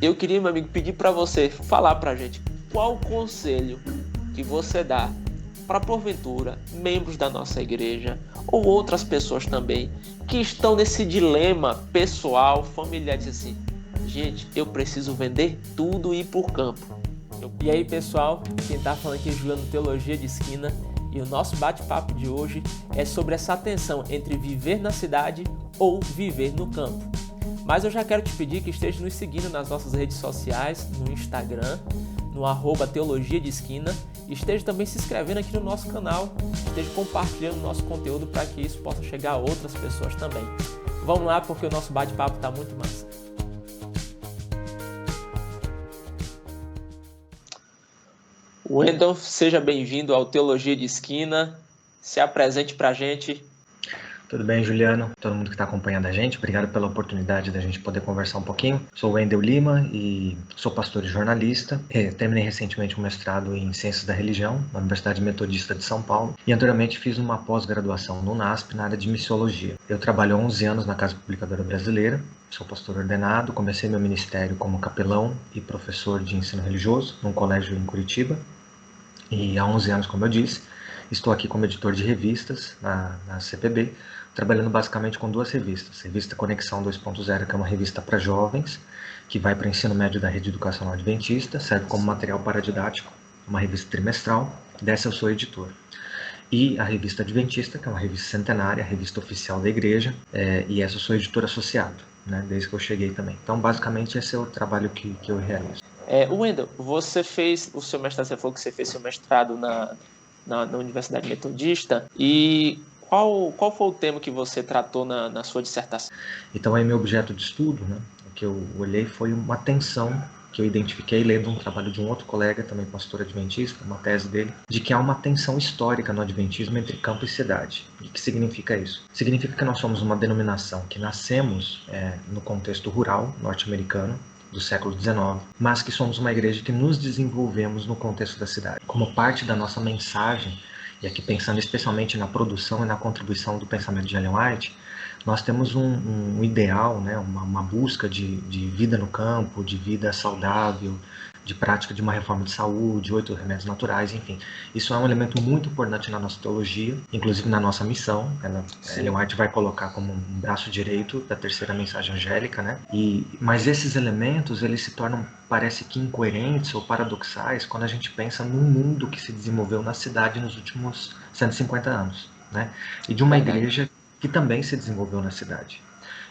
Eu queria, meu amigo, pedir para você falar para a gente qual o conselho que você dá para, porventura, membros da nossa igreja ou outras pessoas também que estão nesse dilema pessoal, familiar, diz assim: gente, eu preciso vender tudo e ir por campo. E aí, pessoal, quem tá falando aqui é Juliano Teologia de Esquina, e o nosso bate-papo de hoje é sobre essa tensão entre viver na cidade ou viver no campo. Mas eu já quero te pedir que esteja nos seguindo nas nossas redes sociais, no Instagram, no @Teologia de Esquina, e esteja também se inscrevendo aqui no nosso canal, esteja compartilhando o nosso conteúdo para que isso possa chegar a outras pessoas também. Vamos lá, porque o nosso bate-papo está muito massa. Wendel, seja bem-vindo ao Teologia de Esquina. Se apresente para a gente. Tudo bem, Juliano? Todo mundo que está acompanhando a gente, obrigado pela oportunidade da gente poder conversar um pouquinho. Sou o Wendel Lima e sou pastor e jornalista. Terminei recentemente um mestrado em Ciências da Religião na Universidade Metodista de São Paulo e anteriormente fiz uma pós-graduação no UNASP na área de missiologia. Eu trabalho há 11 anos na Casa Publicadora Brasileira, sou pastor ordenado, comecei meu ministério como capelão e professor de ensino religioso num colégio em Curitiba e há 11 anos, como eu disse, estou aqui como editor de revistas na CPB, trabalhando basicamente com duas revistas. Revista Conexão 2.0, que é uma revista para jovens, que vai para o ensino médio da Rede Educacional Adventista, serve como material paradidático, uma revista trimestral, dessa eu sou editor. E a Revista Adventista, que é uma revista centenária, a revista oficial da igreja, e essa eu sou editor associado, né, desde que eu cheguei também. Então, basicamente, esse é o trabalho que eu realizo. Wendel, você fez o seu mestrado, você falou que você fez seu mestrado na Universidade Metodista, e qual foi o tema que você tratou na sua dissertação? Então, aí meu objeto de estudo, né, o que eu olhei foi uma tensão que eu identifiquei lendo um trabalho de um outro colega, também pastor adventista, uma tese dele, de que há uma tensão histórica no adventismo entre campo e cidade. O que significa isso? Significa que nós somos uma denominação que nascemos no contexto rural norte-americano, do século XIX, mas que somos uma igreja que nos desenvolvemos no contexto da cidade. Como parte da nossa mensagem, e aqui pensando especialmente na produção e na contribuição do pensamento de Ellen White, nós temos um ideal, né, uma busca de vida no campo, de vida saudável, de prática de uma reforma de saúde, 8 remédios naturais, enfim. Isso é um elemento muito importante na nossa teologia, inclusive na nossa missão. Ellen White vai colocar como um braço direito da terceira mensagem angélica, né? Mas esses elementos, eles se tornam, parece que incoerentes ou paradoxais quando a gente pensa num mundo que se desenvolveu na cidade nos últimos 150 anos, né? E de uma igreja que também se desenvolveu na cidade.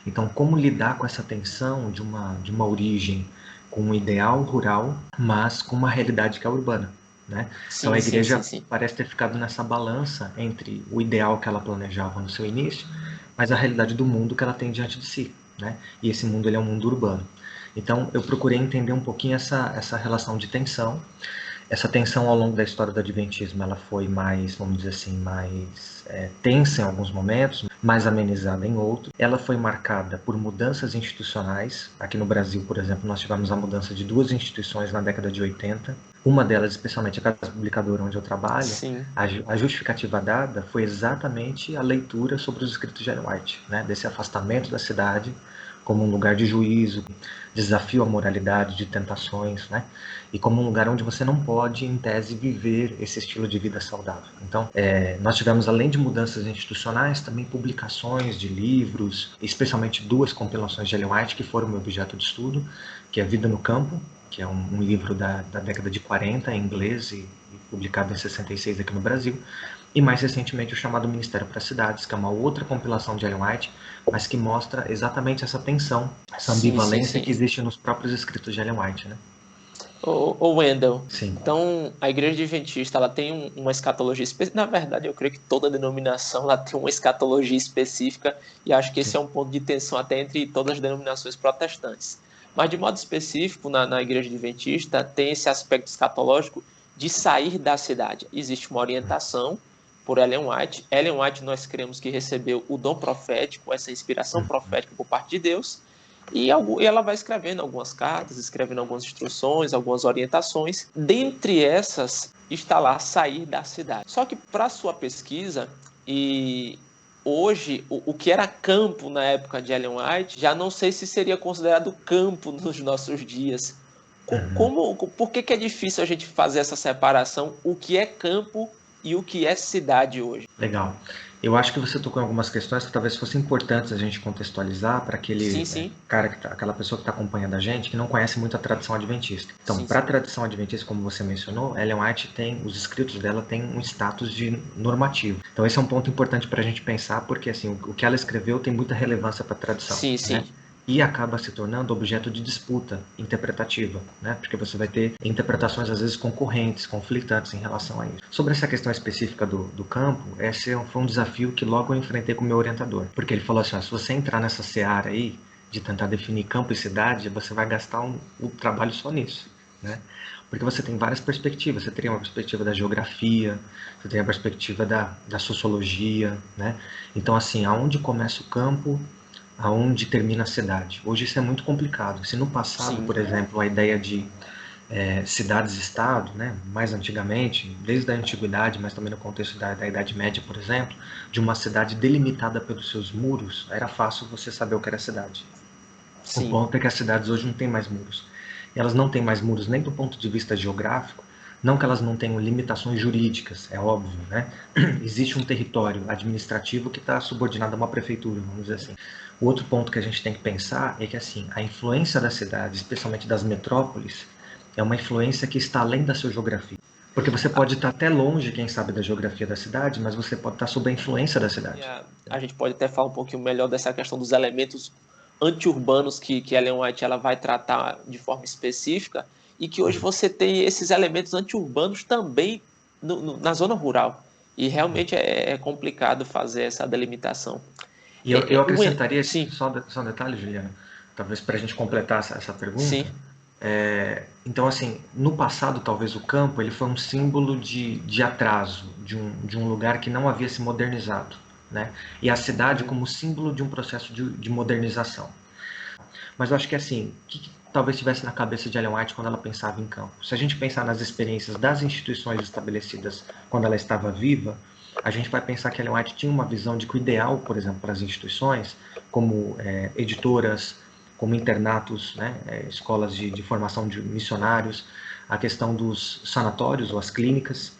Então, como lidar com essa tensão de uma origem com um ideal rural, mas com uma realidade que é urbana, né? Então a igreja parece ter ficado nessa balança entre o ideal que ela planejava no seu início, mas a realidade do mundo que ela tem diante de si, né? E esse mundo ele é um mundo urbano. Então eu procurei entender um pouquinho essa relação de tensão. Essa tensão ao longo da história do Adventismo, ela foi mais, vamos dizer assim, mais tensa em alguns momentos, mais amenizada em outros. Ela foi marcada por mudanças institucionais. Aqui no Brasil, por exemplo, nós tivemos a mudança de duas instituições na década de 80. Uma delas, especialmente a Casa Publicadora, onde eu trabalho, a justificativa dada foi exatamente a leitura sobre os escritos de Ellen White, né, desse afastamento da cidade como um lugar de juízo, desafio à moralidade, de tentações, né? E como um lugar onde você não pode, em tese, viver esse estilo de vida saudável. Então, nós tivemos, além de mudanças institucionais, também publicações de livros, especialmente duas compilações de Ellen White, que foram meu objeto de estudo, que é Vida no Campo, que é um livro da década de 40, em inglês, e publicado em 66 aqui no Brasil, e mais recentemente o chamado Ministério para as Cidades, que é uma outra compilação de Ellen White, mas que mostra exatamente essa tensão, essa ambivalência que existe nos próprios escritos de Ellen White, né? Ô Wendel, então a Igreja Adventista ela tem uma escatologia específica. Na verdade, eu creio que toda denominação ela tem uma escatologia específica, e acho que esse é um ponto de tensão até entre todas as denominações protestantes. Mas de modo específico, na Igreja Adventista tem esse aspecto escatológico de sair da cidade. Existe uma orientação por Ellen White. Ellen White, nós cremos que recebeu o dom profético, essa inspiração profética por parte de Deus, e ela vai escrevendo algumas cartas, escrevendo algumas instruções, algumas orientações. Dentre essas está lá sair da cidade. Só que para sua pesquisa, e hoje, o que era campo na época de Ellen White, já não sei se seria considerado campo nos nossos dias. Por que é difícil a gente fazer essa separação, o que é campo e o que é cidade hoje? Legal. Eu acho que você tocou em algumas questões que talvez fossem importantes a gente contextualizar para aquele cara, aquela pessoa que está acompanhando a gente, que não conhece muito a tradição adventista. Então, para a tradição adventista, como você mencionou, Ellen White os escritos dela têm um status de normativo. Então, esse é um ponto importante para a gente pensar, porque assim, o que ela escreveu tem muita relevância para a tradição. Sim, sim. Né? E acaba se tornando objeto de disputa interpretativa, né? Porque você vai ter interpretações às vezes concorrentes, conflitantes em relação a isso. Sobre essa questão específica do campo, esse foi um desafio que logo eu enfrentei com o meu orientador, porque ele falou assim, se você entrar nessa seara aí de tentar definir campo e cidade, você vai gastar um trabalho só nisso, né? Porque você tem várias perspectivas, você teria uma perspectiva da geografia, você tem a perspectiva da sociologia, né? Então assim, aonde começa o campo, aonde termina a cidade. Hoje isso é muito complicado. Se no passado, por exemplo, a ideia de cidades-estado, né, mais antigamente, desde a antiguidade, mas também no contexto da Idade Média, por exemplo, de uma cidade delimitada pelos seus muros, era fácil você saber o que era cidade. O ponto é que as cidades hoje não têm mais muros. Elas não têm mais muros nem do ponto de vista geográfico, não que elas não tenham limitações jurídicas, é óbvio, né? Existe um território administrativo que está subordinado a uma prefeitura, vamos dizer assim. O outro ponto que a gente tem que pensar é que assim, a influência da cidade, especialmente das metrópoles, é uma influência que está além da sua geografia. Porque você pode estar até longe, quem sabe, da geografia da cidade, mas você pode estar sob a influência da cidade. A gente pode até falar um pouquinho melhor dessa questão dos elementos anti-urbanos que Ellen White ela vai tratar de forma específica, e que hoje você tem esses elementos anti-urbanos também na zona rural. E realmente é complicado fazer essa delimitação. E eu acrescentaria, só um detalhe, Juliana, talvez para a gente completar essa pergunta. Sim. Então, assim, no passado, talvez o campo ele foi um símbolo de atraso, de um lugar que não havia se modernizado, né? E a cidade como símbolo de um processo de modernização. Mas eu acho que, assim, o que talvez estivesse na cabeça de Ellen White quando ela pensava em campo? Se a gente pensar nas experiências das instituições estabelecidas quando ela estava viva, a gente vai pensar que Ellen White tinha uma visão de que o ideal, por exemplo, para as instituições, como editoras, como internatos, né, escolas de formação de missionários, a questão dos sanatórios ou as clínicas,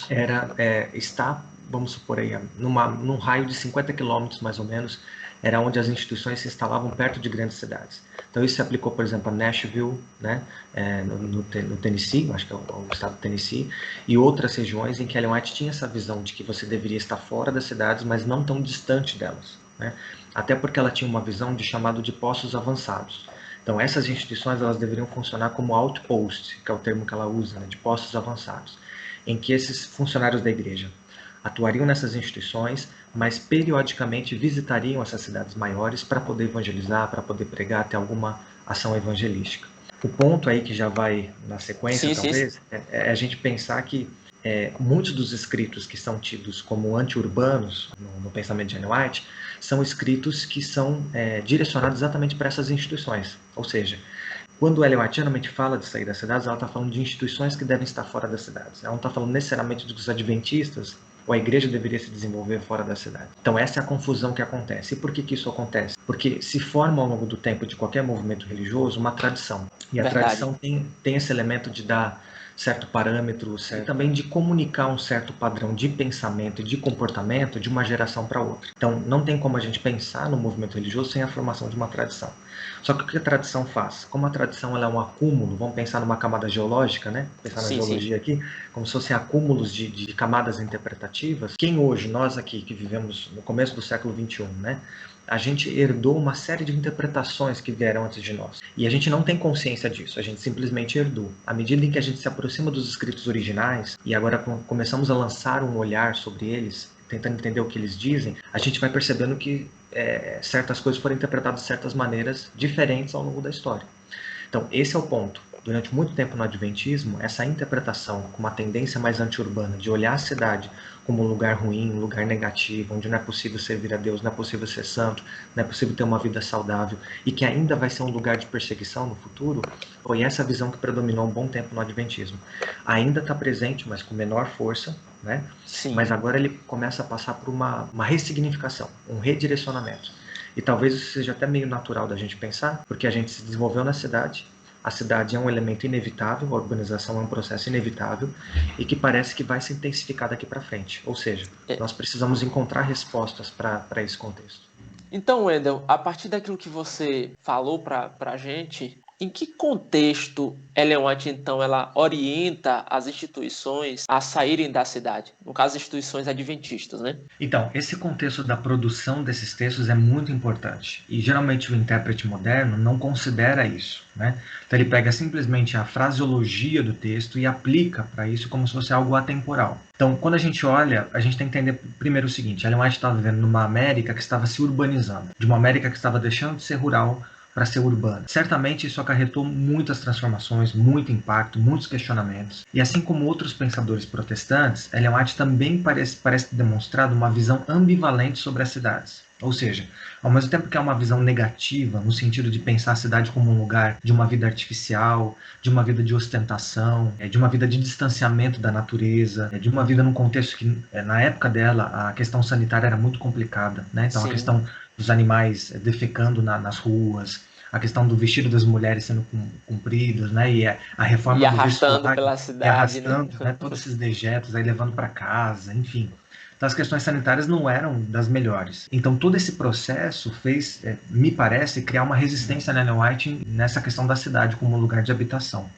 era estar, vamos supor aí, num raio de 50 quilômetros mais ou menos, era onde as instituições se instalavam perto de grandes cidades. Então isso se aplicou, por exemplo, a Nashville, né, no Tennessee, acho que é o estado do Tennessee, e outras regiões em que Ellen White tinha essa visão de que você deveria estar fora das cidades, mas não tão distante delas, né? Até porque ela tinha uma visão de chamado de postos avançados. Então essas instituições elas deveriam funcionar como outposts, que é o termo que ela usa, né, de postos avançados, em que esses funcionários da igreja atuariam nessas instituições, mas periodicamente visitariam essas cidades maiores para poder evangelizar, para poder pregar, ter alguma ação evangelística. O ponto aí que já vai na sequência, talvez, é a gente pensar que muitos dos escritos que são tidos como anti-urbanos no pensamento de Ellen White são escritos que são direcionados exatamente para essas instituições. Ou seja, quando Ellen White geralmente fala de sair das cidades, ela está falando de instituições que devem estar fora das cidades. Ela não está falando necessariamente dos adventistas ou a igreja deveria se desenvolver fora da cidade. Então essa é a confusão que acontece. E por que isso acontece? Porque se forma ao longo do tempo de qualquer movimento religioso uma tradição. E a tradição tem esse elemento de dar certo parâmetro, e também de comunicar um certo padrão de pensamento e de comportamento de uma geração para outra. Então não tem como a gente pensar no movimento religioso sem a formação de uma tradição. Só que o que a tradição faz? Como a tradição ela é um acúmulo, vamos pensar numa camada geológica, né? Pensar na geologia aqui, como se fossem acúmulos de camadas interpretativas. Quem hoje, nós aqui que vivemos no começo do século XXI, né? A gente herdou uma série de interpretações que vieram antes de nós. E a gente não tem consciência disso, a gente simplesmente herdou. À medida em que a gente se aproxima dos escritos originais, e agora começamos a lançar um olhar sobre eles, tentando entender o que eles dizem, a gente vai percebendo que certas coisas foram interpretadas de certas maneiras diferentes ao longo da história. Então, esse é o ponto. durante muito tempo no Adventismo, essa interpretação com uma tendência mais anti-urbana, de olhar a cidade como um lugar ruim, um lugar negativo, onde não é possível servir a Deus, não é possível ser santo, não é possível ter uma vida saudável, e que ainda vai ser um lugar de perseguição no futuro, foi essa visão que predominou um bom tempo no Adventismo. Ainda está presente, mas com menor força, né? Sim. Mas agora ele começa a passar por uma ressignificação, um redirecionamento. E talvez isso seja até meio natural da gente pensar, porque a gente se desenvolveu na cidade, a cidade é um elemento inevitável, a urbanização é um processo inevitável e que parece que vai se intensificar daqui para frente. Ou seja, nós precisamos encontrar respostas para esse contexto. Então, Wendel, a partir daquilo que você falou para a gente, em que contexto Ellen White, então, ela orienta as instituições a saírem da cidade? No caso, instituições adventistas, né? Então, esse contexto da produção desses textos é muito importante. E, geralmente, o intérprete moderno não considera isso, né? Então, ele pega simplesmente a fraseologia do texto e aplica para isso como se fosse algo atemporal. Então, quando a gente olha, a gente tem que entender primeiro o seguinte. Ellen White estava vivendo numa América que estava se urbanizando, de uma América que estava deixando de ser rural para ser urbana. Certamente isso acarretou muitas transformações, muito impacto, muitos questionamentos. E assim como outros pensadores protestantes, Ellen White também parece demonstrar uma visão ambivalente sobre as cidades. Ou seja, ao mesmo tempo que é uma visão negativa, no sentido de pensar a cidade como um lugar de uma vida artificial, de uma vida de ostentação, de uma vida de distanciamento da natureza, de uma vida num contexto que, na época dela, a questão sanitária era muito complicada, né? Então, Sim. A questão dos animais defecando nas ruas, a questão do vestido das mulheres sendo cumpridos, né? E a reforma e arrastando do pela cidade, e arrastando, né? Todos esses dejetos, aí levando para casa, enfim. Então, as questões sanitárias não eram das melhores. Então, todo esse processo fez, me parece, criar uma resistência na Ellen White nessa questão da cidade como lugar de habitação.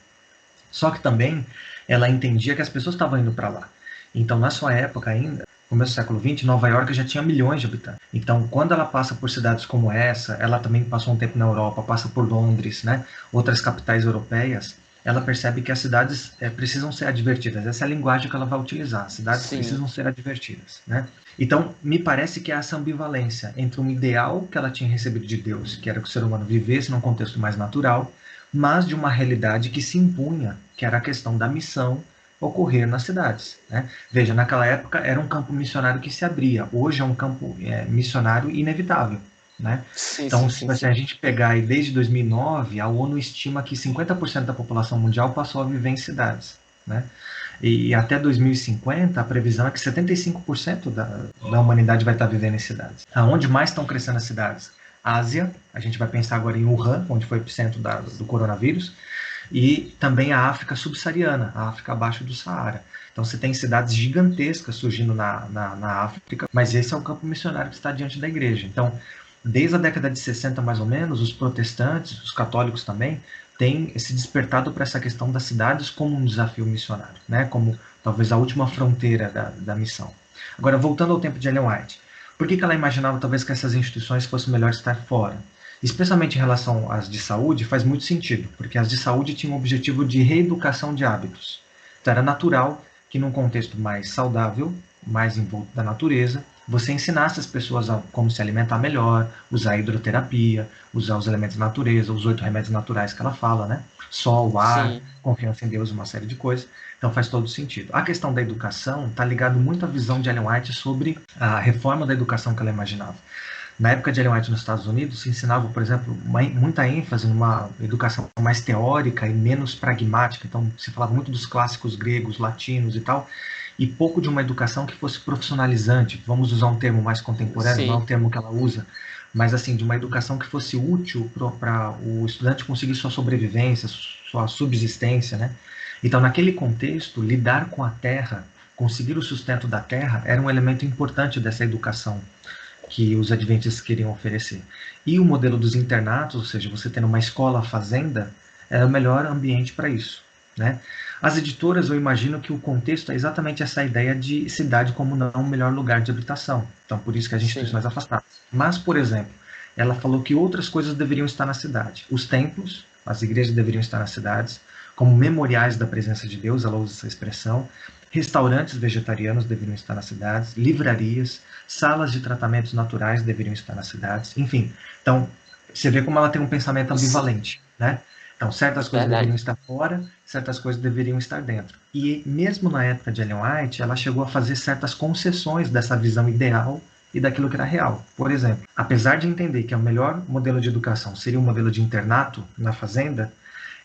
Só que também ela entendia que as pessoas estavam indo para lá. Então, na sua época ainda, começo do século XX, Nova York já tinha milhões de habitantes. Então, quando ela passa por cidades como essa, ela também passou um tempo na Europa, passa por Londres, né, outras capitais europeias, ela percebe que as cidades precisam ser advertidas. Essa é a linguagem que ela vai utilizar. As cidades Sim. precisam ser advertidas, né? Então, me parece que há essa ambivalência entre um ideal que ela tinha recebido de Deus, que era que o ser humano vivesse num contexto mais natural, mas de uma realidade que se impunha, que era a questão da missão ocorrer nas cidades, né? Veja, naquela época era um campo missionário que se abria. Hoje é um campo missionário inevitável. Né? Sim, então, sim, se a gente pegar aí desde 2009, a ONU estima que 50% da população mundial passou a viver em cidades. Né? E até 2050, a previsão é que 75% da humanidade vai estar vivendo em cidades. Aonde mais estão crescendo as cidades? Ásia, a gente vai pensar agora em Wuhan, onde foi o epicentro do coronavírus, e também a África subsaariana, a África abaixo do Saara. Então você tem cidades gigantescas surgindo na África, mas esse é o campo missionário que está diante da igreja. Então, desde a década de 60, mais ou menos, os protestantes, os católicos também, têm se despertado para essa questão das cidades como um desafio missionário, né? Como talvez a última fronteira da missão. Agora, voltando ao tempo de Ellen White, por que ela imaginava talvez que essas instituições fosse melhor estar fora? Especialmente em relação às de saúde, faz muito sentido, porque as de saúde tinham o objetivo de reeducação de hábitos. Então era natural que num contexto mais saudável, mais envolto da natureza, você ensinasse as pessoas a como se alimentar melhor, usar a hidroterapia, usar os elementos da natureza, os 8 remédios naturais que ela fala, né? Sol, ar, Sim. confiança em Deus, uma série de coisas. Então faz todo sentido. A questão da educação está ligada muito à visão de Ellen White sobre a reforma da educação que ela imaginava. Na época de Ellen White nos Estados Unidos, se ensinava, por exemplo, muita ênfase numa educação mais teórica e menos pragmática. Então se falava muito dos clássicos gregos, latinos e tal, e pouco de uma educação que fosse profissionalizante. Vamos usar um termo mais contemporâneo, Sim. não é um termo que ela usa, mas assim, de uma educação que fosse útil para o estudante conseguir sua sobrevivência, sua subsistência, né? Então, naquele contexto, lidar com a terra, conseguir o sustento da terra, era um elemento importante dessa educação que os adventistas queriam oferecer. E o modelo dos internatos, ou seja, você tendo uma escola-fazenda, era o melhor ambiente para isso, né? As editoras, eu imagino que o contexto é exatamente essa ideia de cidade como não o melhor lugar de habitação. Então, por isso que as instituições afastadas. Mas, por exemplo, ela falou que outras coisas deveriam estar na cidade. Os templos, as igrejas deveriam estar nas cidades, como memoriais da presença de Deus, ela usa essa expressão. Restaurantes vegetarianos deveriam estar nas cidades, livrarias, salas de tratamentos naturais deveriam estar nas cidades, enfim. Então, você vê como ela tem um pensamento ambivalente, né? Então, certas coisas deveriam estar fora, certas coisas deveriam estar dentro. E mesmo na época de Ellen White, ela chegou a fazer certas concessões dessa visão ideal e daquilo que era real. Por exemplo, apesar de entender que o melhor modelo de educação seria um modelo de internato na fazenda,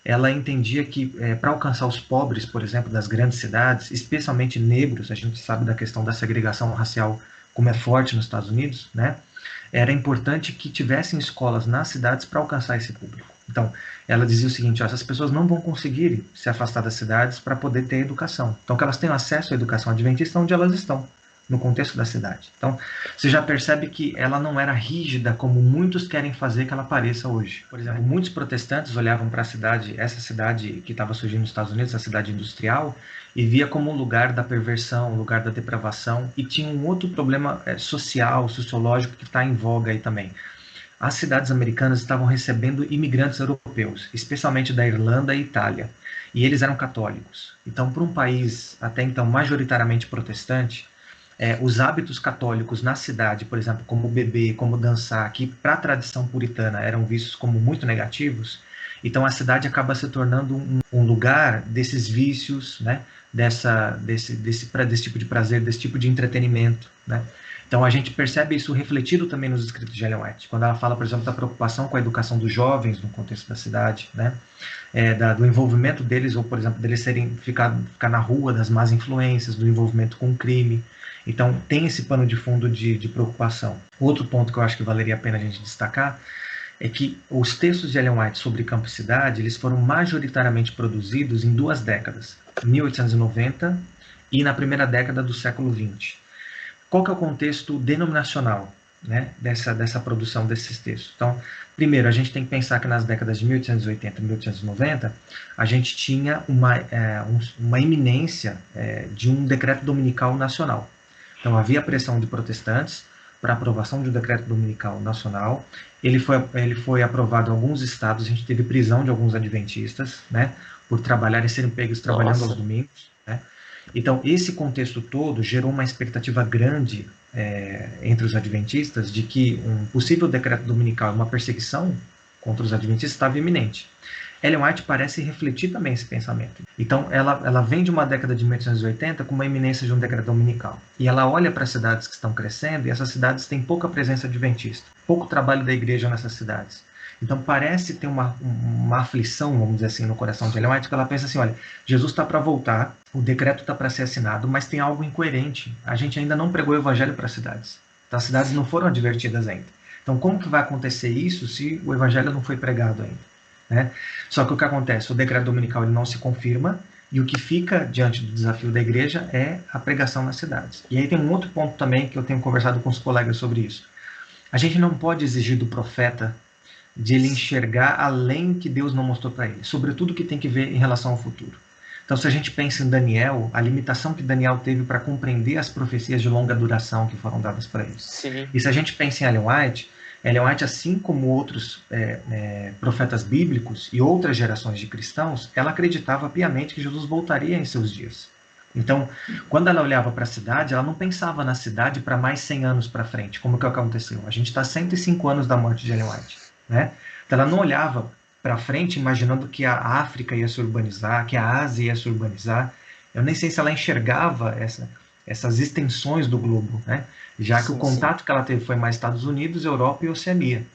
ela entendia que para alcançar os pobres, por exemplo, das grandes cidades, especialmente negros, a gente sabe da questão da segregação racial como é forte nos Estados Unidos, né? Era importante que tivessem escolas nas cidades para alcançar esse público. Então, ela dizia o seguinte, essas pessoas não vão conseguir se afastar das cidades para poder ter educação. Então, que elas tenham acesso à educação adventista onde elas estão, no contexto da cidade. Então, você já percebe que ela não era rígida como muitos querem fazer que ela pareça hoje. Por exemplo, muitos protestantes olhavam para a cidade, essa cidade que estava surgindo nos Estados Unidos, a cidade industrial, e via como um lugar da perversão, um lugar da depravação, e tinha um outro problema social, sociológico que está em voga aí também. As cidades americanas estavam recebendo imigrantes europeus, especialmente da Irlanda e Itália, e eles eram católicos. Então, para um país até então majoritariamente protestante, os hábitos católicos na cidade, por exemplo, como beber, como dançar, que para a tradição puritana eram vistos como muito negativos, então a cidade acaba se tornando um lugar desses vícios, né? desse tipo de prazer, desse tipo de entretenimento, né? Então a gente percebe isso refletido também nos escritos de Ellen White, quando ela fala, por exemplo, da preocupação com a educação dos jovens no contexto da cidade, né? Do envolvimento deles, ou por exemplo, deles ficar na rua, das más influências, do envolvimento com o crime. Então tem esse pano de fundo de preocupação. Outro ponto que eu acho que valeria a pena a gente destacar é que os textos de Ellen White sobre campo e cidade, eles foram majoritariamente produzidos em 2 décadas, 1890 e na primeira década do século XX. Qual que é o contexto denominacional, né, dessa produção desses textos? Então, primeiro, a gente tem que pensar que nas décadas de 1880 e 1890, a gente tinha uma iminência de um decreto dominical nacional. Então, havia pressão de protestantes para aprovação de um decreto dominical nacional. Ele foi aprovado em alguns estados, a gente teve prisão de alguns adventistas, né, por trabalharem, serem pegos trabalhando aos domingos, né? Então, esse contexto todo gerou uma expectativa grande entre os adventistas de que um possível decreto dominical, uma perseguição contra os adventistas estava iminente. Ellen White parece refletir também esse pensamento. Então, ela vem de uma década de 1880 com uma iminência de um decreto dominical. E ela olha para as cidades que estão crescendo, e essas cidades têm pouca presença adventista, pouco trabalho da igreja nessas cidades. Então, parece ter uma aflição, vamos dizer assim, no coração de Ellen White, que ela pensa assim, olha, Jesus está para voltar, o decreto está para ser assinado, mas tem algo incoerente. A gente ainda não pregou o evangelho para as cidades. Então, as cidades não foram advertidas ainda. Então, como que vai acontecer isso se o evangelho não foi pregado ainda? Né? Só que o que acontece? O decreto dominical ele não se confirma, e o que fica diante do desafio da igreja é a pregação nas cidades. E aí tem um outro ponto também que eu tenho conversado com os colegas sobre isso. A gente não pode exigir do profeta de ele enxergar além que Deus não mostrou para ele, sobretudo o que tem que ver em relação ao futuro. Então, se a gente pensa em Daniel, a limitação que Daniel teve para compreender as profecias de longa duração que foram dadas para ele. Sim. E se a gente pensa em Ellen White, assim como outros profetas bíblicos e outras gerações de cristãos, ela acreditava piamente que Jesus voltaria em seus dias. Então, quando ela olhava para a cidade, ela não pensava na cidade para mais 100 anos para frente, como que aconteceu. A gente está 105 anos da morte de Ellen White, né? Então, ela não olhava para frente imaginando que a África ia se urbanizar, que a Ásia ia se urbanizar. Eu nem sei se ela enxergava essas extensões do globo, né? Já que o contato que ela teve foi mais Estados Unidos, Europa e Oceania.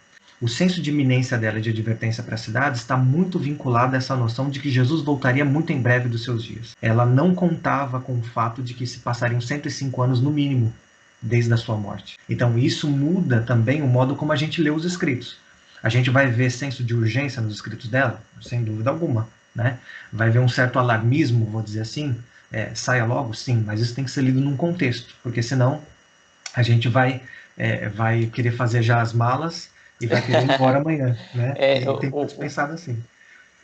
O senso de iminência dela de advertência para as cidades está muito vinculado a essa noção de que Jesus voltaria muito em breve dos seus dias. Ela não contava com o fato de que se passariam 105 anos no mínimo desde a sua morte. Então isso muda também o modo como a gente lê os escritos. A gente vai ver senso de urgência nos escritos dela? Sem dúvida alguma, né? Vai ver um certo alarmismo, vou dizer assim, saia logo? Sim, mas isso tem que ser lido num contexto, porque senão a gente vai querer fazer já as malas e vai querer ir embora amanhã, né? Tem que pensar assim.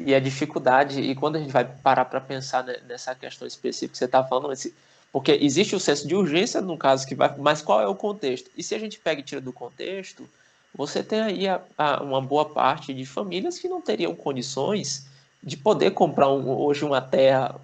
E a dificuldade, e quando a gente vai parar para pensar nessa questão específica que você está falando, porque existe o senso de urgência no caso que vai, mas qual é o contexto? E se a gente pega e tira do contexto, você tem aí uma boa parte de famílias que não teriam condições de poder comprar hoje uma terra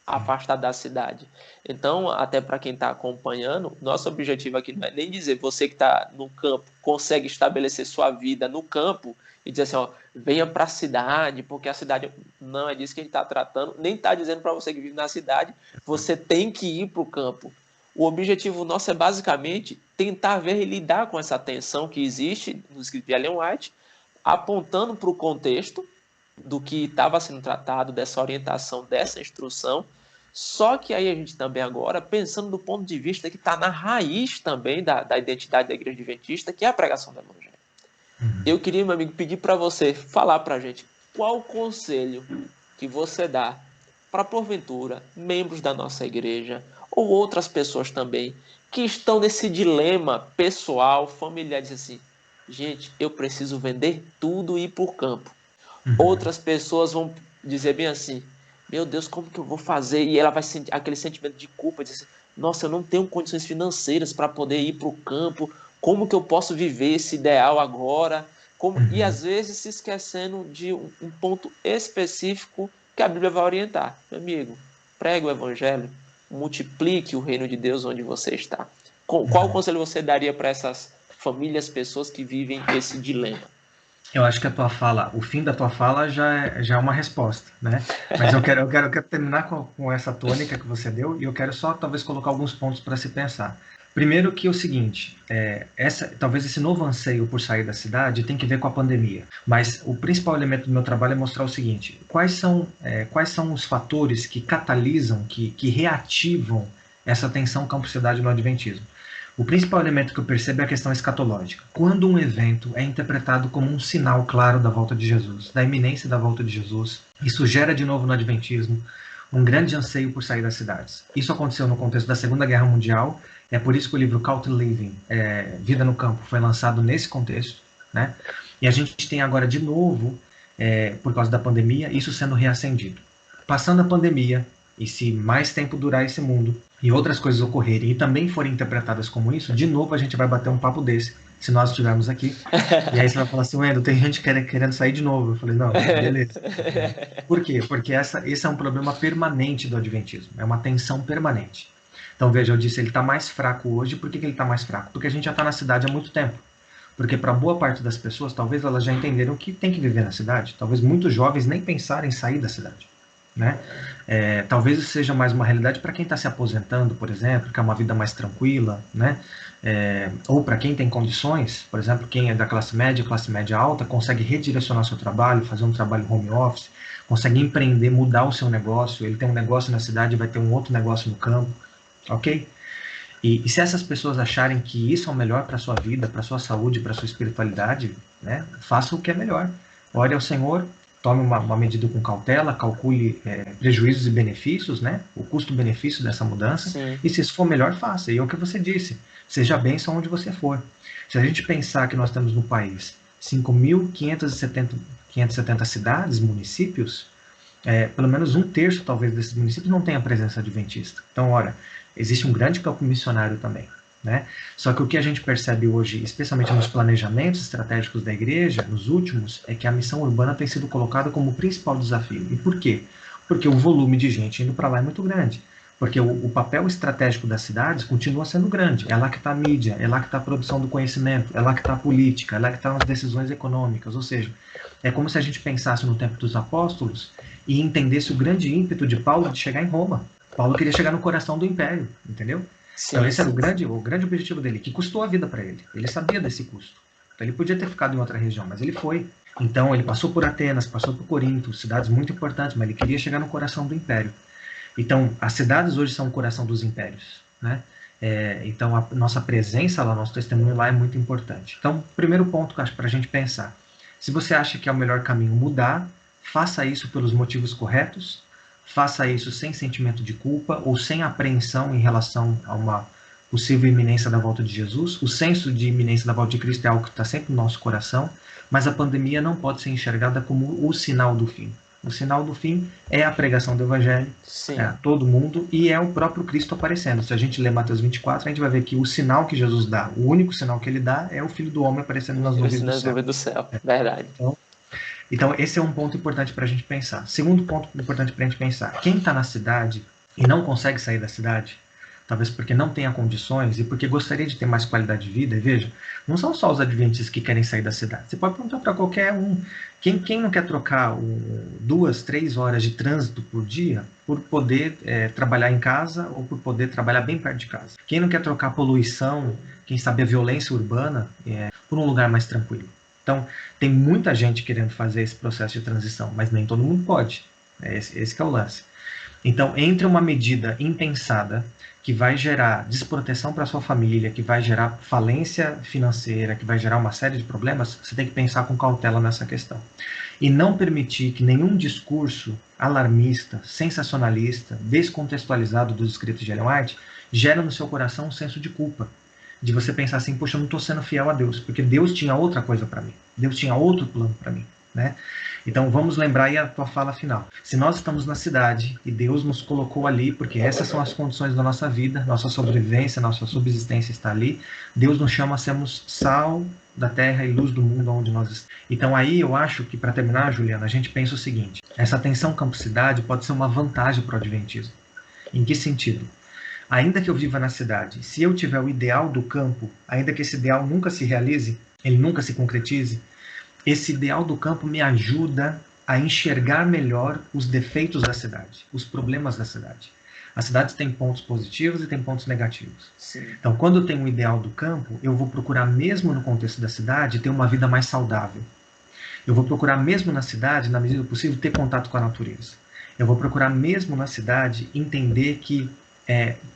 afastado da cidade. Então, até para quem está acompanhando, nosso objetivo aqui não é nem dizer você que está no campo consegue estabelecer sua vida no campo e dizer assim, ó, venha para a cidade, porque a cidade não é disso que a gente está tratando, nem está dizendo para você que vive na cidade, você tem que ir para o campo. O objetivo nosso é basicamente tentar ver e lidar com essa tensão que existe no escrito de Ellen White, apontando para o contexto do que estava sendo tratado, dessa orientação, dessa instrução, só que aí a gente também agora, pensando do ponto de vista que está na raiz também da identidade da Igreja Adventista, que é a pregação do Evangelho. Eu queria, meu amigo, pedir para você falar para a gente qual o conselho que você dá para, porventura, membros da nossa igreja ou outras pessoas também que estão nesse dilema pessoal, familiar, diz assim, gente, eu preciso vender tudo e ir para o campo. Outras pessoas vão dizer bem assim, meu Deus, como que eu vou fazer? E ela vai sentir aquele sentimento de culpa, dizer assim, nossa, eu não tenho condições financeiras para poder ir para o campo, como que eu posso viver esse ideal agora? E às vezes se esquecendo de um ponto específico que a Bíblia vai orientar. Meu amigo, pregue o Evangelho, multiplique o reino de Deus onde você está. Qual conselho você daria para essas famílias, pessoas que vivem esse dilema? Eu acho que a tua fala, o fim da tua fala já é uma resposta, né? Mas eu quero terminar com essa tônica que você deu e eu quero só talvez colocar alguns pontos para se pensar. Primeiro que é o seguinte, talvez esse novo anseio por sair da cidade tem que ver com a pandemia, mas o principal elemento do meu trabalho é mostrar o seguinte, quais são os fatores que catalisam, que reativam essa tensão campo-cidade no Adventismo? O principal elemento que eu percebo é a questão escatológica. Quando um evento é interpretado como um sinal claro da volta de Jesus, da iminência da volta de Jesus, isso gera de novo no Adventismo um grande anseio por sair das cidades. Isso aconteceu no contexto da Segunda Guerra Mundial, é por isso que o livro Call to Living, Vida no Campo, foi lançado nesse contexto, né? E a gente tem agora de novo, por causa da pandemia, isso sendo reacendido. Passando a pandemia, e se mais tempo durar esse mundo, e outras coisas ocorrerem, e também forem interpretadas como isso, de novo a gente vai bater um papo desse, se nós estivermos aqui. E aí você vai falar assim, Wendel, tem gente querendo sair de novo. Eu falei, não, beleza. Por quê? Porque esse é um problema permanente do Adventismo, é uma tensão permanente. Então veja, eu disse, ele está mais fraco hoje. Por que ele está mais fraco? Porque a gente já está na cidade há muito tempo. Porque para boa parte das pessoas, talvez elas já entenderam que tem que viver na cidade. Talvez muitos jovens nem pensarem em sair da cidade, né? Talvez isso seja mais uma realidade para quem está se aposentando, por exemplo, que é uma vida mais tranquila, né? Ou para quem tem condições, por exemplo, quem é da classe média alta, consegue redirecionar seu trabalho, fazer um trabalho home office, consegue empreender, mudar o seu negócio. Ele tem um negócio na cidade, vai ter um outro negócio no campo, ok? E se essas pessoas acharem que isso é o melhor para a sua vida, para a sua saúde, para a sua espiritualidade, né? Faça o que é melhor. Ore ao Senhor, tome uma medida com cautela, calcule prejuízos e benefícios, né? O custo-benefício dessa mudança. Sim. E se isso for melhor, faça. E é o que você disse, seja bênção onde você for. Se a gente pensar que nós temos no país 5.570 cidades, municípios, pelo menos um terço, talvez, desses municípios não tem a presença adventista. Então, ora, existe um grande campo missionário também, né? Só que o que a gente percebe hoje, especialmente nos planejamentos estratégicos da igreja, nos últimos, é que a missão urbana tem sido colocada como o principal desafio. E por quê? Porque o volume de gente indo para lá é muito grande. Porque o papel estratégico das cidades continua sendo grande. É lá que está a mídia, é lá que está a produção do conhecimento, é lá que está a política, é lá que estão as decisões econômicas. Ou seja, é como se a gente pensasse no tempo dos apóstolos e entendesse o grande ímpeto de Paulo de chegar em Roma. Paulo queria chegar no coração do império, entendeu? Sim, então esse era o grande objetivo dele, que custou a vida para ele. Ele sabia desse custo. Então ele podia ter ficado em outra região, mas ele foi. Então ele passou por Atenas, passou por Corinto, cidades muito importantes, mas ele queria chegar no coração do império. Então as cidades hoje são o coração dos impérios, né? Então a nossa presença lá, nosso testemunho lá é muito importante. Então, primeiro ponto que eu acho para a gente pensar, se você acha que é o melhor caminho mudar, faça isso pelos motivos corretos, faça isso sem sentimento de culpa ou sem apreensão em relação a uma possível iminência da volta de Jesus. O senso de iminência da volta de Cristo é algo que está sempre no nosso coração, mas a pandemia não pode ser enxergada como o sinal do fim. O sinal do fim é a pregação do Evangelho a todo mundo e é o próprio Cristo aparecendo. Se a gente ler Mateus 24, a gente vai ver que o sinal que Jesus dá, o único sinal que ele dá é o Filho do Homem aparecendo nas nuvens do céu. Verdade. Então, Então, esse é um ponto importante para a gente pensar. Segundo ponto importante para a gente pensar, quem está na cidade e não consegue sair da cidade, talvez porque não tenha condições e porque gostaria de ter mais qualidade de vida, e veja, não são só os adventistas que querem sair da cidade. Você pode perguntar para qualquer um, quem não quer trocar 2, 3 horas de trânsito por dia por poder trabalhar em casa ou por poder trabalhar bem perto de casa? Quem não quer trocar a poluição, quem sabe a violência urbana, por um lugar mais tranquilo? Então, tem muita gente querendo fazer esse processo de transição, mas nem todo mundo pode. Esse que é o lance. Então, entre uma medida impensada, que vai gerar desproteção para sua família, que vai gerar falência financeira, que vai gerar uma série de problemas, você tem que pensar com cautela nessa questão. E não permitir que nenhum discurso alarmista, sensacionalista, descontextualizado dos escritos de Ellen White, gere no seu coração um senso de culpa. De você pensar assim, poxa, eu não estou sendo fiel a Deus, porque Deus tinha outra coisa para mim. Deus tinha outro plano para mim, né? Então vamos lembrar aí a tua fala final. Se nós estamos na cidade e Deus nos colocou ali, porque essas são as condições da nossa vida, nossa sobrevivência, nossa subsistência está ali, Deus nos chama a sermos sal da terra e luz do mundo onde nós estamos. Então aí eu acho que, para terminar, Juliana, a gente pensa o seguinte, essa tensão campo-cidade pode ser uma vantagem para o adventismo. Em que sentido? Ainda que eu viva na cidade, se eu tiver o ideal do campo, ainda que esse ideal nunca se realize, ele nunca se concretize, esse ideal do campo me ajuda a enxergar melhor os defeitos da cidade, os problemas da cidade. As cidades têm pontos positivos e têm pontos negativos. Sim. Então, quando eu tenho o ideal do campo, eu vou procurar, mesmo no contexto da cidade, ter uma vida mais saudável. Eu vou procurar, mesmo na cidade, na medida do possível, ter contato com a natureza. Eu vou procurar, mesmo na cidade, entender que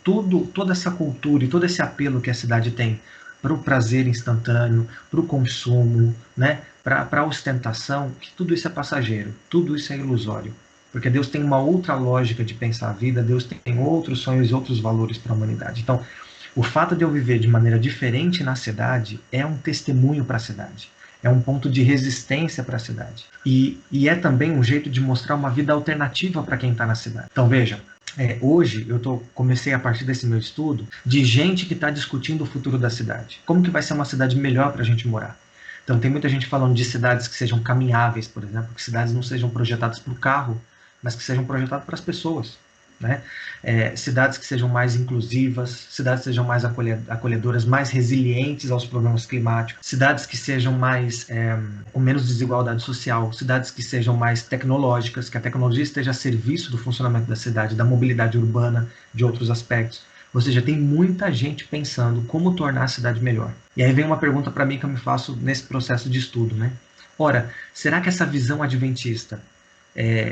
toda essa cultura e todo esse apelo que a cidade tem para o prazer instantâneo, para o consumo, né? Para a ostentação, que tudo isso é passageiro, tudo isso é ilusório. Porque Deus tem uma outra lógica de pensar a vida, Deus tem outros sonhos e outros valores para a humanidade. Então, o fato de eu viver de maneira diferente na cidade é um testemunho para a cidade. É um ponto de resistência para a cidade. E é também um jeito de mostrar uma vida alternativa para quem está na cidade. Então, veja, hoje eu comecei a partir desse meu estudo de gente que está discutindo o futuro da cidade. Como que vai ser uma cidade melhor para a gente morar? Então tem muita gente falando de cidades que sejam caminháveis, por exemplo, que cidades não sejam projetadas para o carro, mas que sejam projetadas para as pessoas, né? Cidades que sejam mais inclusivas, cidades que sejam mais acolhedoras, mais resilientes aos problemas climáticos, cidades que sejam mais com menos desigualdade social, cidades que sejam mais tecnológicas, que a tecnologia esteja a serviço do funcionamento da cidade, da mobilidade urbana, de outros aspectos. Ou seja, tem muita gente pensando como tornar a cidade melhor. E aí vem uma pergunta para mim que eu me faço nesse processo de estudo, né? Ora, será que essa visão adventista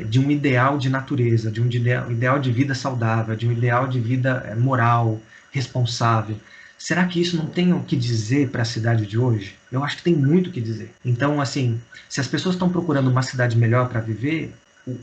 de um ideal de natureza, de um ideal de vida saudável, de um ideal de vida moral, responsável, será que isso não tem o que dizer para a cidade de hoje? Eu acho que tem muito o que dizer. Então, assim, se as pessoas estão procurando uma cidade melhor para viver,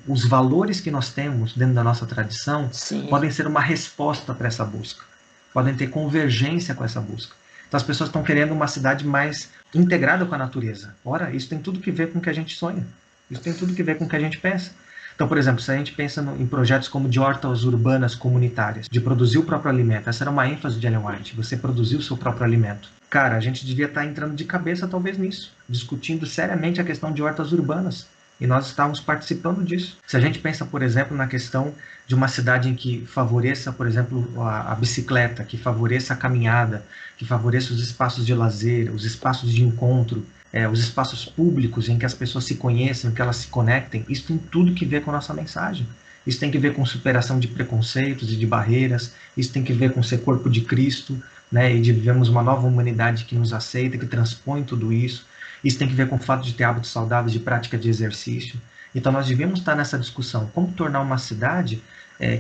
os valores que nós temos dentro da nossa tradição Sim. podem ser uma resposta para essa busca. Podem ter convergência com essa busca. Então as pessoas estão querendo uma cidade mais integrada com a natureza. Ora, isso tem tudo que ver com o que a gente sonha. Isso tem tudo que ver com o que a gente pensa. Então, por exemplo, se a gente pensa em projetos como de hortas urbanas comunitárias, de produzir o próprio alimento, essa era uma ênfase de Ellen White, você produzir o seu próprio alimento. Cara, a gente devia estar entrando de cabeça talvez nisso, discutindo seriamente a questão de hortas urbanas. E nós estávamos participando disso. Se a gente pensa, por exemplo, na questão de uma cidade em que favoreça, por exemplo, a bicicleta, que favoreça a caminhada, que favoreça os espaços de lazer, os espaços de encontro, os espaços públicos em que as pessoas se conheçam, que elas se conectem, isso tem tudo que ver com a nossa mensagem. Isso tem que ver com superação de preconceitos e de barreiras, isso tem que ver com ser corpo de Cristo, né, e de vivermos uma nova humanidade que nos aceita, que transpõe tudo isso. Isso tem que ver com o fato de ter hábitos saudáveis de prática de exercício. Então nós devemos estar nessa discussão. Como tornar uma cidade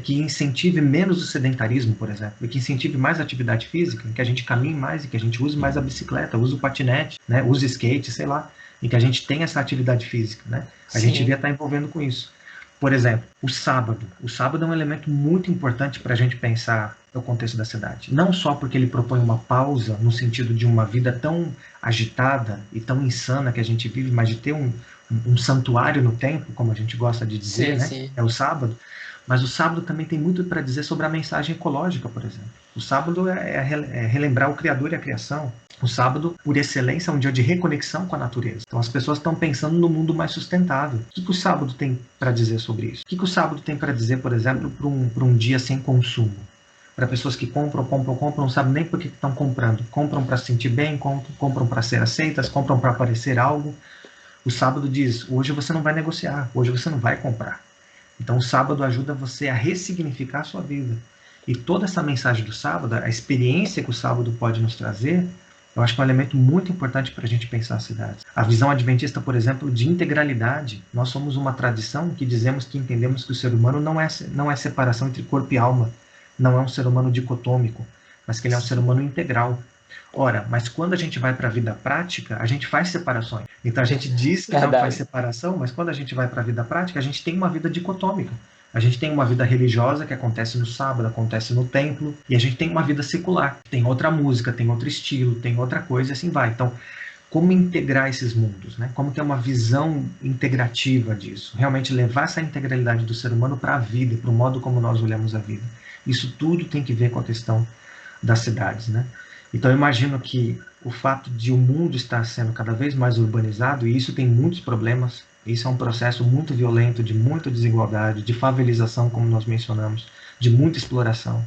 que incentive menos o sedentarismo, por exemplo, e que incentive mais a atividade física, em que a gente caminhe mais, em que a gente use mais a bicicleta, use o patinete, né, use skate, sei lá, em que a gente tenha essa atividade física, né? A gente devia estar envolvendo com isso. Por exemplo, o sábado. O sábado é um elemento muito importante para a gente pensar no contexto da cidade. Não só porque ele propõe uma pausa no sentido de uma vida tão agitada e tão insana que a gente vive, mas de ter um santuário no tempo, como a gente gosta de dizer, né? Sim. É o sábado. Mas o sábado também tem muito para dizer sobre a mensagem ecológica, por exemplo. O sábado é relembrar o Criador e a criação. O sábado, por excelência, é um dia de reconexão com a natureza. Então as pessoas estão pensando no mundo mais sustentável. O que o sábado tem para dizer sobre isso? O que o sábado tem para dizer, por exemplo, para um dia sem consumo? Para pessoas que compram, não sabem nem por que estão comprando. Compram para se sentir bem, compram para ser aceitas, compram para parecer algo. O sábado diz, hoje você não vai negociar, hoje você não vai comprar. Então o sábado ajuda você a ressignificar a sua vida. E toda essa mensagem do sábado, a experiência que o sábado pode nos trazer, eu acho que é um elemento muito importante para a gente pensar as cidades. A visão adventista, por exemplo, de integralidade. Nós somos uma tradição que dizemos que entendemos que o ser humano não é separação entre corpo e alma. Não é um ser humano dicotômico, mas que ele é um ser humano integral. Ora, mas quando a gente vai para a vida prática, a gente faz separações. Então a gente diz que não faz separação, mas quando a gente vai para a vida prática, a gente tem uma vida dicotômica. A gente tem uma vida religiosa que acontece no sábado, acontece no templo, e a gente tem uma vida secular. Tem outra música, tem outro estilo, tem outra coisa e assim vai. Então, como integrar esses mundos, né? Como ter uma visão integrativa disso? Realmente levar essa integralidade do ser humano para a vida, para o modo como nós olhamos a vida. Isso tudo tem que ver com a questão das cidades, né? Então eu imagino que o fato de o mundo estar sendo cada vez mais urbanizado, e isso tem muitos problemas, isso é um processo muito violento, de muita desigualdade, de favelização, como nós mencionamos, de muita exploração.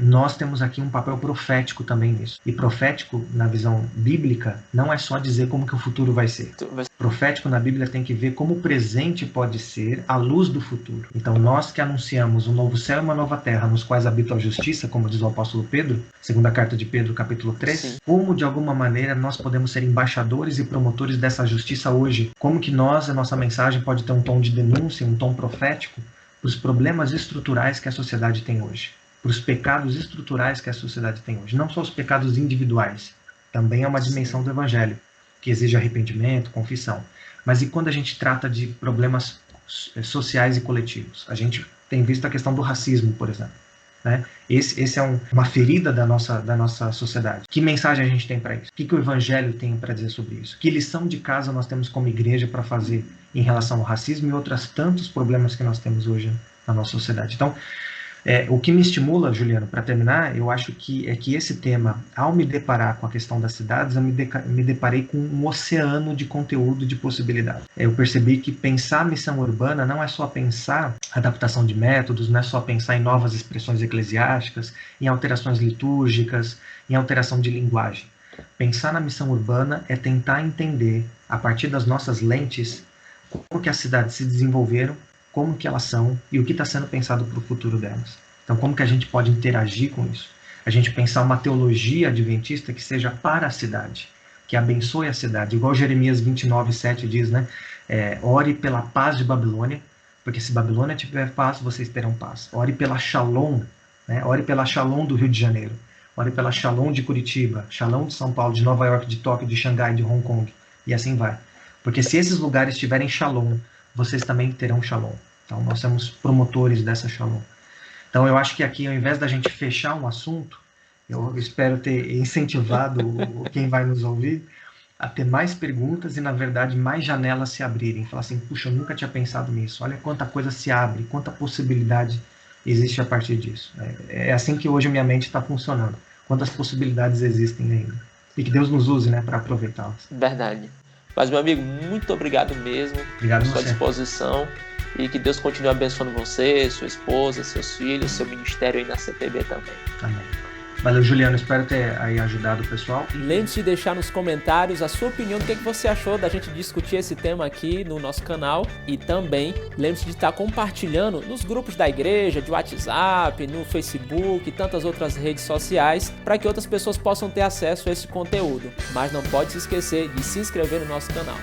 Nós temos aqui um papel profético também nisso. E profético, na visão bíblica, não é só dizer como que o futuro vai ser. Profético na Bíblia tem que ver como o presente pode ser à luz do futuro. Então nós que anunciamos um novo céu e uma nova terra, nos quais habita a justiça, como diz o apóstolo Pedro, segunda carta de Pedro, capítulo 3, Sim. Como de alguma maneira nós podemos ser embaixadores e promotores dessa justiça hoje? Como que a nossa mensagem pode ter um tom de denúncia, um tom profético, para os problemas estruturais que a sociedade tem hoje? Para os pecados estruturais que a sociedade tem hoje. Não só os pecados individuais. Também é uma dimensão do Evangelho, que exige arrependimento, confissão. Mas e quando a gente trata de problemas sociais e coletivos? A gente tem visto a questão do racismo, por exemplo. Né? Esse é uma ferida da nossa sociedade. Que mensagem a gente tem para isso? O que o Evangelho tem para dizer sobre isso? Que lição de casa nós temos como igreja para fazer em relação ao racismo e outros tantos problemas que nós temos hoje na nossa sociedade? Então, o que me estimula, Juliano, para terminar, eu acho que esse tema, ao me deparar com a questão das cidades, eu me deparei com um oceano de conteúdo, de possibilidades. Eu percebi que pensar a missão urbana não é só pensar adaptação de métodos, não é só pensar em novas expressões eclesiásticas, em alterações litúrgicas, em alteração de linguagem. Pensar na missão urbana é tentar entender, a partir das nossas lentes, como que as cidades se desenvolveram, como que elas são e o que está sendo pensado para o futuro delas. Então, como que a gente pode interagir com isso? A gente pensar uma teologia adventista que seja para a cidade, que abençoe a cidade. Igual Jeremias 29:7 diz, né? Ore pela paz de Babilônia, porque se Babilônia tiver paz, vocês terão paz. Ore pela Shalom, né? Ore pela Shalom do Rio de Janeiro. Ore pela Shalom de Curitiba, Shalom de São Paulo, de Nova York, de Tóquio, de Xangai, de Hong Kong. E assim vai. Porque se esses lugares tiverem Shalom, vocês também terão Shalom. Então, nós somos promotores dessa Shalom. Então, eu acho que aqui, ao invés da gente fechar um assunto, eu espero ter incentivado quem vai nos ouvir a ter mais perguntas e, na verdade, mais janelas se abrirem. Falar assim, puxa, eu nunca tinha pensado nisso. Olha quanta coisa se abre, quanta possibilidade existe a partir disso. É assim que hoje a minha mente está funcionando. Quantas possibilidades existem ainda. E que Deus nos use, né, para aproveitá-las. Verdade. Mas, meu amigo, muito obrigado mesmo por sua disposição e que Deus continue abençoando você, sua esposa, seus filhos, seu ministério aí na CPB também. Amém. Valeu, Juliano. Espero ter aí ajudado o pessoal. Lembre-se de deixar nos comentários a sua opinião do que você achou da gente discutir esse tema aqui no nosso canal. E também lembre-se de estar compartilhando nos grupos da igreja, de WhatsApp, no Facebook e tantas outras redes sociais, para que outras pessoas possam ter acesso a esse conteúdo. Mas não pode se esquecer de se inscrever no nosso canal.